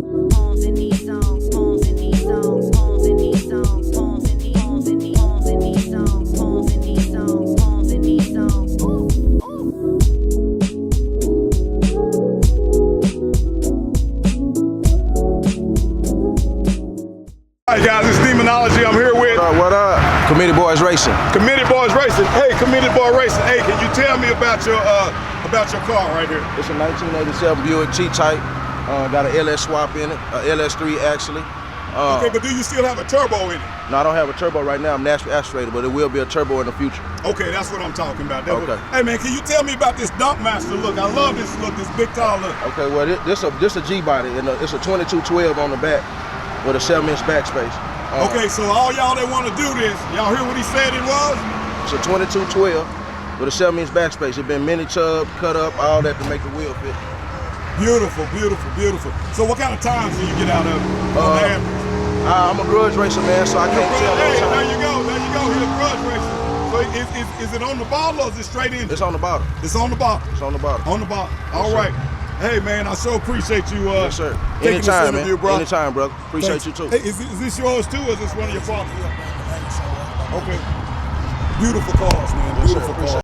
Hey guys, it's Demonology. I'm here with what up? Committed Boys Racing. Committed Boys Racing. Hey, Committed Boy Racing. Hey, can you tell me about your car right here? It's a 1987 Buick G-Type. Got an LS swap in it, LS3 actually. Okay, but do you still have a turbo in it? No, I don't have a turbo right now. I'm naturally aspirated, but it will be a turbo in the future. Okay, that's what I'm talking about. Okay. Hey man, can you tell me about this Dump Master look? I love this look, this big tall look. Okay, well this a G body, and it's a 2212 on the back with a 7-inch backspace. Okay, so all y'all that want to do this, y'all hear what he said it was? It's a 2212 with a 7-inch backspace. It's been mini tub, cut up, all that to make the wheel fit. Beautiful, beautiful, beautiful. So what kind of times do you get out of it? I'm a grudge racer, man, so I can't tell no time. There you go, he's a grudge racer. So is it on the bottle or is it straight in? It's on the bottle. It's on the bottle. It's on the bottle. On the bottle. All right. Hey man, I so appreciate you yes, sir. taking Anytime, this interview, man. bro. Anytime, brother. Appreciate you too. Hey, is this yours too, or is this one of your father's? Okay. Beautiful cars, man. Beautiful cars.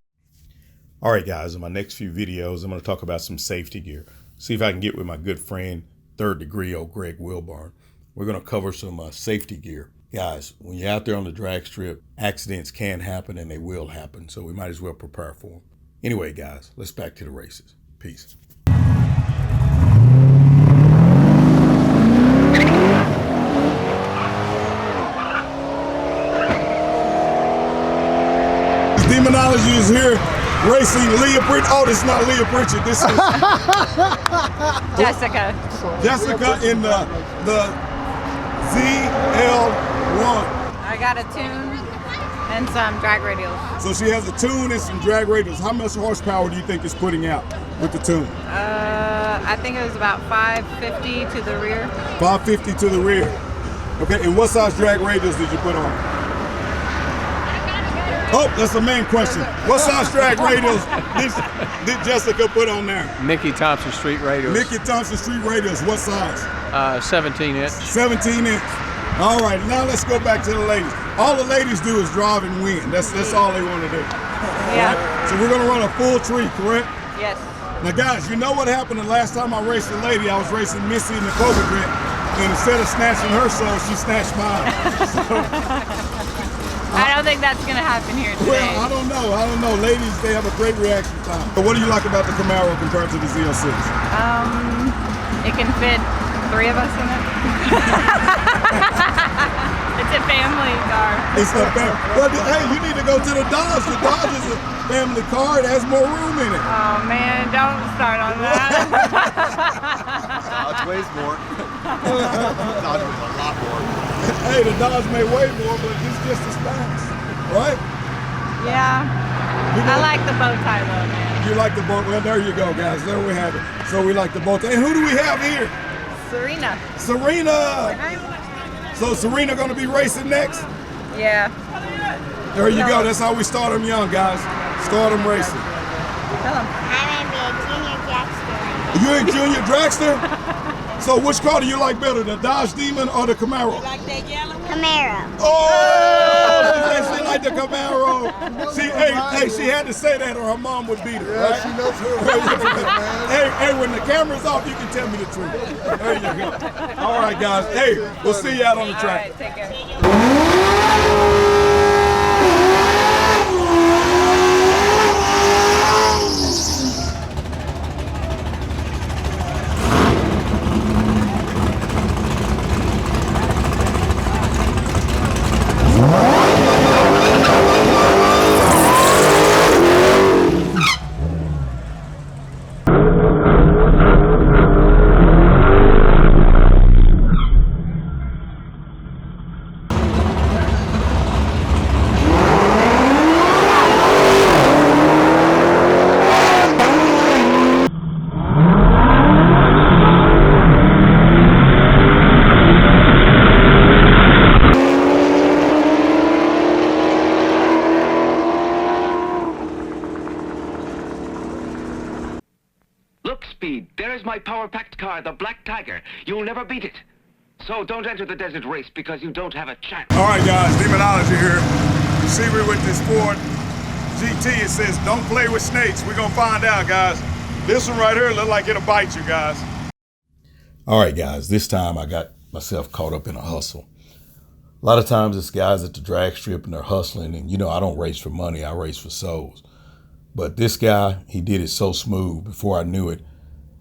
All right, guys, in my next few videos, I'm going to talk about some safety gear. See if I can get with my good friend, third degree old Greg Wilburn. We're going to cover some safety gear. Guys, when you're out there on the drag strip, accidents can happen and they will happen, so we might as well prepare for them. Anyway, guys, let's back to the races. Peace. Demonology is here racing Leah Pritchard. Oh, this is not Leah Pritchard. This is Jessica. Jessica in the ZL1. I got a tune and some drag radials. So she has a tune and some drag radials. How much horsepower do you think it's putting out with the tune? I think it was about 550 to the rear. 550 to the rear. Okay, and what size drag radials did you put on? Oh, that's the main question. What size drag radials did Jessica put on there? Mickey Thompson Street radials. Mickey Thompson Street radials. What size? 17 inch. 17 inch. All right, now let's go back to the ladies. All the ladies do is drive and win. That's all they want to do. Yeah. Right? So we're gonna run a full tree, correct? Yes. Now guys, you know what happened the last time I raced a lady? I was racing Missy in the Cobra Grip, and instead of snatching her soul, she snatched mine. I don't think that's gonna happen here today. Well, I don't know. Ladies, they have a great reaction time. But what do you like about the Camaro compared to the ZL6? It can fit 3 of us in it. It's a family car. It's a family. Well, hey, you need to go to the Dodge. The Dodge is a family car. It has more room in it. Oh man, don't start on that. Dodge weighs more. Dodge weighs a lot more. Hey, the Dodge may weigh more, but it's just as fast, right? Yeah. I like the bow tie though, man. You like the bow? Well, there you go, guys. There we have it. So we like the bow tie. And who do we have here? Serena. Serena. So Serena gonna be racing next? Yeah. There you go. That's how we start them young, guys. Start them racing. Tell them. I'm gonna be a junior dragster. You a junior dragster? So which car do you like better, the Dodge Demon or the Camaro? You like that yellow one? Camaro. Oh, she like the Camaro. Hey, she had to say that or her mom would beat her, Yeah, right? she knows her. Hey, when the camera's off, you can tell me the truth. There you go. All right, guys. Hey, we'll see you out on the track. All right, take care. my power-packed car, the Black Tiger. You'll never beat it. So don't enter the desert race because you don't have a chance. All right, guys, Demonology here. You see me with this Ford GT. It says, don't play with snakes. We're going to find out, guys. This one right here look like it'll bite you, guys. All right, guys, this time I got myself caught up in a hustle. A lot of times it's guys at the drag strip and they're hustling, and you know, I don't race for money, I race for souls. But this guy, he did it so smooth. Before I knew it,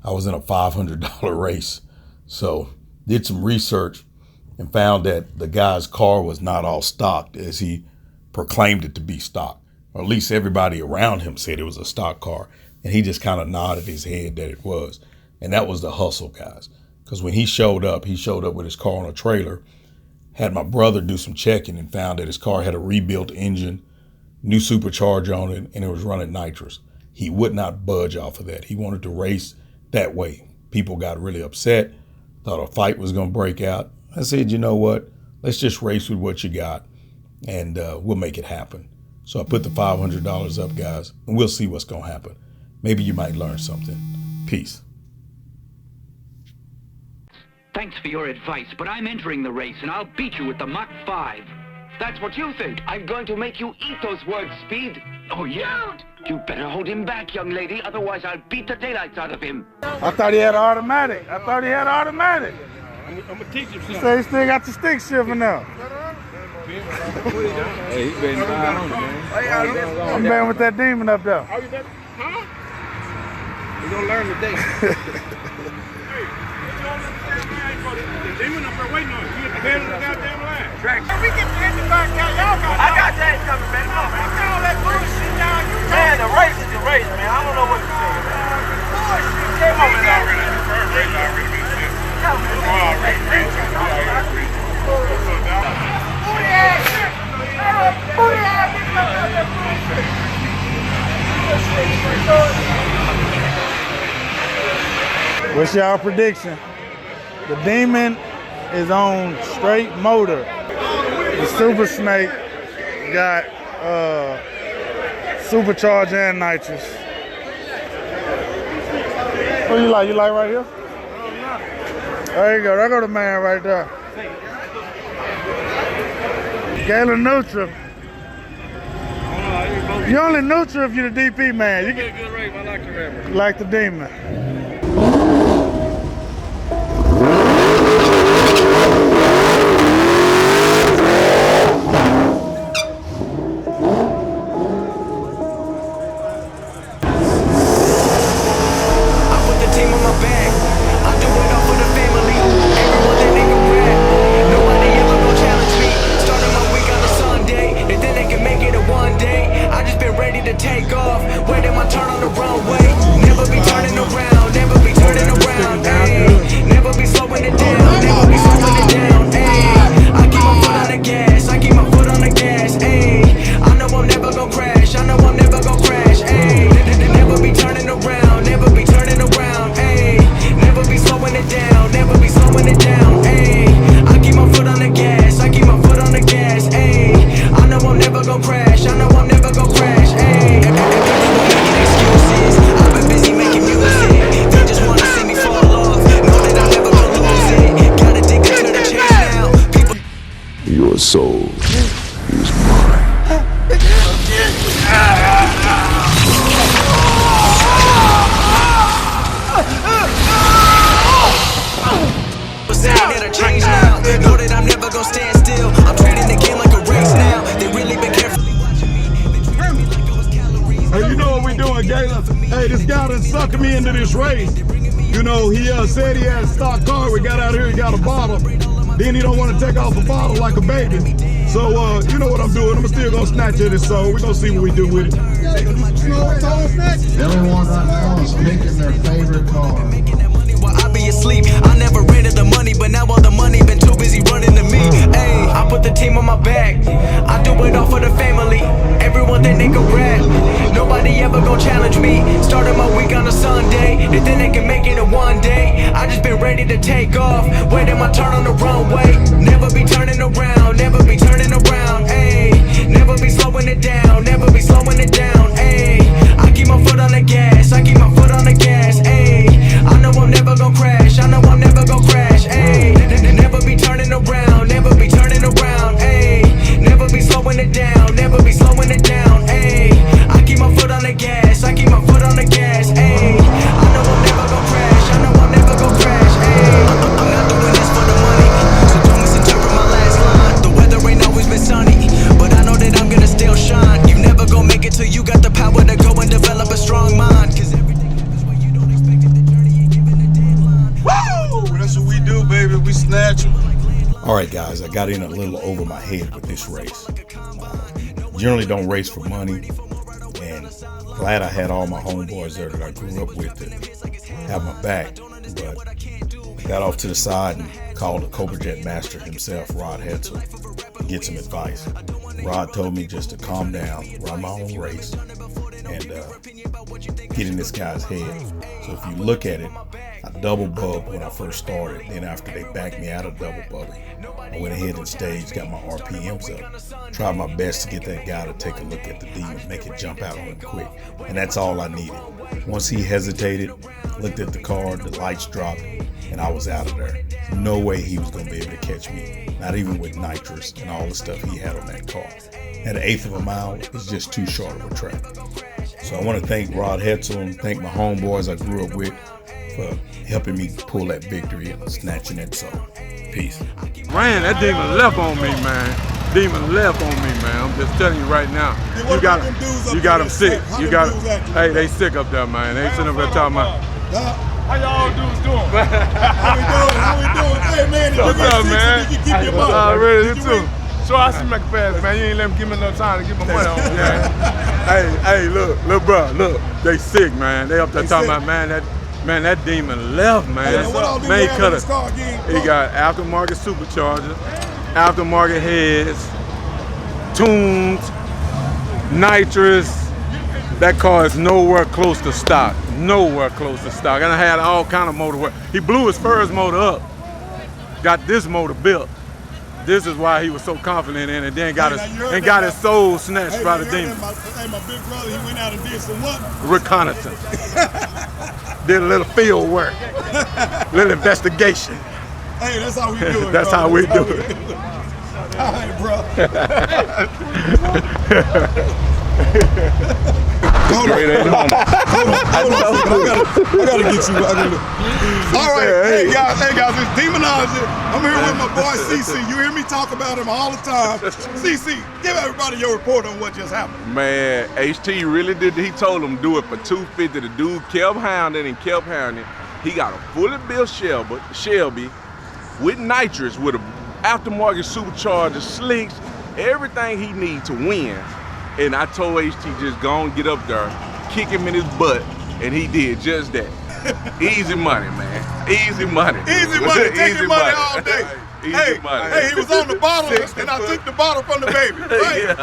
I was in a $500 race. So did some research and found that the guy's car was not all stocked as he proclaimed it to be stock, or at least everybody around him said it was a stock car. And he just kind of nodded his head that it was. And that was the hustle, guys. Because when he showed up with his car on a trailer, had my brother do some checking and found that his car had a rebuilt engine, new supercharger on it, and it was running nitrous. He would not budge off of that. He wanted to race that way. People got really upset, thought a fight was going to break out. I said, you know what? Let's just race with what you got, and we'll make it happen. So I put the $500 up, guys, and we'll see what's going to happen. Maybe you might learn something. Peace. Thanks for your advice, but I'm entering the race, and I'll beat you with the Mach 5. That's what you think. I'm going to make you eat those words, Speed. Oh, yeah? You better hold him back, young lady, otherwise I'll beat the daylights out of him. I thought he had automatic. I'm gonna teach him something. You say he still got the stick shift now. Hey, he's been 500, man. I'm betting with that demon up there. Oh, you bet? Huh? We're gonna learn today. The demon up there waiting on you. You at the head of the goddamn line. We get to hit the back out. Y'all got I got that coming, man. Come on, man. Put all that bullshit down. You Man, the race is the race, man. I don't know what to say, man. bullshit. Come on, man. Race already been set. What's y'all prediction? The demon is on straight motor. The Super Snake got supercharger and nitrous. What you like? You like right here? There you go. There go the man right there. Galen neutral. You only neutral if you're the DP man. You get a good race. I like the rapper. Like the demon. Take off, waiting my turn on the runway. Never be turning around, never be turning around, ayy. Never be slowing it down, never be slowing it down, ayy. I keep my foot on the gas, I keep my foot on the gas, ayy. I know I'm never gonna crash, I know I'm never gonna crash, ayy. Never be turning around, never be turning around, ayy. Never be slowing it down, never be slowing it down, ayy. I keep my foot on the gas, I keep my foot on the gas, ayy. I know I'm never gonna crash, I know I'm never gonna crash, ayy. Your soul is mine. Change now. Know that I'm never gonna stand still. I'm treating the game like a race now. They really been carefully watching me. They treat me like I was calories. Hey, you know what we doing, Galen? Hey, this guy done sucked me into this race. You know, he said he had a stock car. We got out here, he got a bottle. Then he don't want to take off a bottle like a baby. So, you know what I'm doing. I'm still gonna snatch at his soul. We're gonna see what we do with it. Everyone right now is picking their favorite car. I be asleep. I never rented the money, but now all the money been too busy running to me. Ayy, I put the team on my back. I do it all for the family. Everyone think they can rap. Nobody ever gon' challenge me. Started my week on a Sunday. They think they can make it in one day. I just been ready to take off. Waiting my turn on the runway. Never be turning around. Never be turning around. Ayy, never be slowing it down. Never be slowing it down. Ayy, I keep my foot on the gas. I keep my foot on the gas. Ayy, I know I'm never we do, baby. We snatch them. All right, guys, I got in a little over my head with this race. Generally don't race for money, and glad I had all my homeboys there that I grew up with to have my back. But I got off to the side and called the Cobra Jet master himself, Rod Heltzel, to get some advice. Rod told me just to calm down, run my own race, and get in this guy's head. So if you look at it, I double bubbed when I first started. Then after they backed me out of double bubbing, I went ahead and staged, got my RPMs up, tried my best to get that guy to take a look at the demon, make it jump out on him quick. And that's all I needed. Once he hesitated, looked at the car, the lights dropped, and I was out of there. No way he was going to be able to catch me, not even with nitrous and all the stuff he had on that car. At an eighth of a mile, it's just too short of a track. So I want to thank Rod Heltzel and thank my homeboys I grew up with for helping me pull that victory and snatching that soul. Peace. Man, that demon left on me, man. Demon left on me, man. I'm just telling you right now. You got them sick. You got them. Hey, they sick up there, man. They sitting up there talking about. How y'all dudes doing? How we doing? Hey, man, if you get man? You keep your money. Already, too. So I see make a pass, man. You ain't let me give me no time to get my money on, man. Hey, look, bro, look. They sick, man. They up there talking about, man, that demon left, man. Hey, man, he cut it. He got aftermarket superchargers, aftermarket heads, tunes, nitrous. That car is nowhere close to stock. Nowhere close to stock. And I had all kind of motor work. He blew his first motor up, got this motor built. This is why he was so confident in it. Then got his soul snatched by the demon. Hey, my big brother, he went out and did some what? Reconnaissance. Did a little field work, little investigation. Hey, that's how we do it. That's how we do it. All right, bro. Hold on. I gotta get you. All right, hey guys, it's Demonology. I'm here with my boy CC. You hear me talk about him all the time. CC, give everybody your report on what just happened. Man, HT really did. He told him do it for $250. The dude kept hounding and kept hounding. He got a fully built Shelby with nitrous, with an aftermarket supercharger, slicks, everything he needs to win. And I told HT just go and get up there, kick him in his butt, and he did just that. Easy money, man. Easy money. Easy money. Taking money all day. Easy money. Hey, he was on the bottle, and I took the bottle from the baby. Right?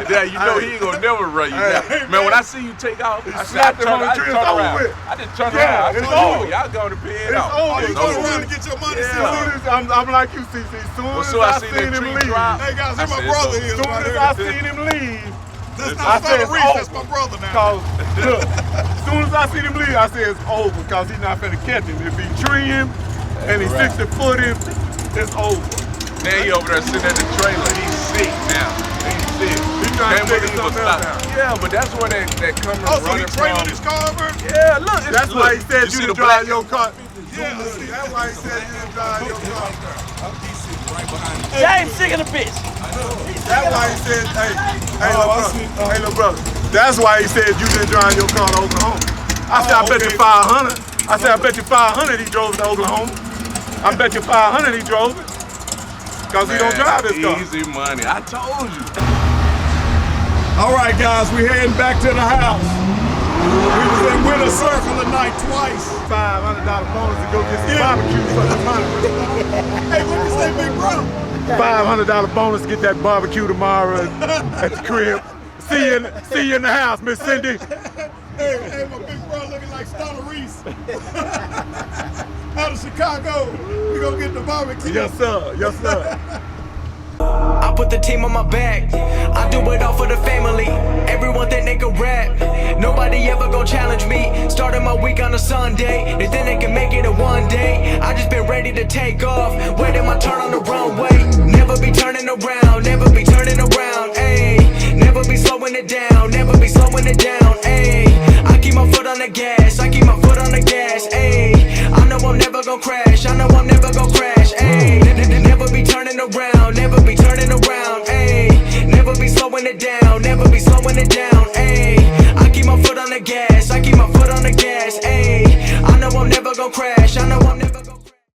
Yeah, you know he ain't gonna never run you down. Hey, man, when I see you take off, I just turn around. I just turn around. It's over. Y'all going to pay it off. Oh, you going around to get your money? I'm like you, CC. Soon as I seen him leave. Hey guys, that's my brother here. Soon as I seen him leave. That's not Reese, that's my brother now. Look, as soon as I see him leave, I say it's over because he's not finna catch him. If he tree him and he 60-foot him, it's over. Now he over there sitting at the trailer. He's sick now. He's sick. He's trying to figure something else out. Yeah, but that's where that coming running from. Oh, so he trailing his car over? Yeah, look. That's why he said you to drive your car. Yeah, that's why he said you to drive your car. James sick of the bitch. That's why he said, hey, little brother. That's why he said you didn't drive your car to Oklahoma. I said, I bet you 500. I said, I bet you 500 he drove to Oklahoma. I bet you 500 he drove it. Because he don't drive this car. Easy money. I told you. All right, guys, we're heading back to the house. We was in Winter Circle tonight twice. $500 bonus to go get some barbecue for the money. Hey, what you say, big bro? $500 bonus to get that barbecue tomorrow at the crib. See you in the house, Miss Cindy. Hey, my big bro looking like Stoner Reese. Out of Chicago, we gonna get the barbecue. Yes, sir. Yes, sir. I put the team on my back. I do it all for the family. Everyone think they can rap. Nobody ever gon' challenge me. Started my week on a Sunday. They think they can make it in one day. I just been ready to take off. Waiting my turn on the runway. Never be turning around. Never be turning around. Ayy. Never be slowing it down. Never be slowing it down. Ayy. I keep my foot on the gas. I keep my foot on the gas. Ayy. I know I'm never gon' crash. I know I'm never gon' crash. Ayy. Never be turning around. Never be turning around, ayy. Never be slowing it down, never be slowing it down.